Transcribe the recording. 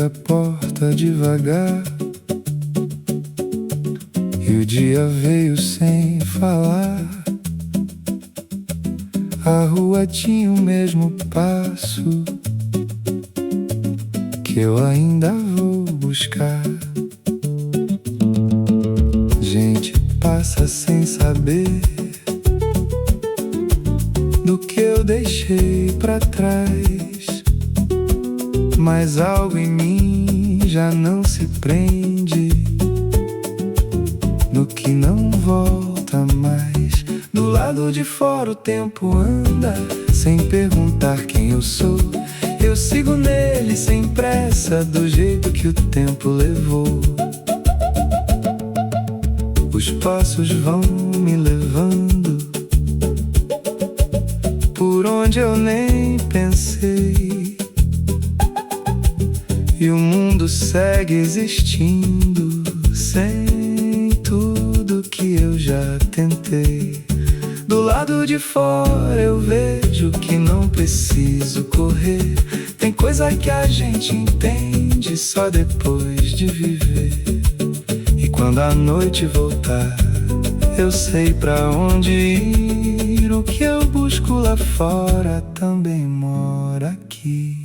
a porta devagar, e o dia veio sem falar. A rua tinha o mesmo passo que eu ainda vou buscar. Gente passa sem saber do que eu deixei pra trás, mas algo em mim já não se prende no que não volta mais. Do lado de fora o tempo anda, sem perguntar quem eu sou. Eu sigo nele sem pressa, do jeito que o tempo levou. Os passos vão me levando por onde eu nem pensei, e o mundo segue existindo sem tudo que eu já tentei. Do lado de fora eu vejo que não preciso correr. Tem coisa que a gente entende só depois de viver. E quando a noite voltar, eu sei pra onde ir. O que eu busco lá fora também mora aqui.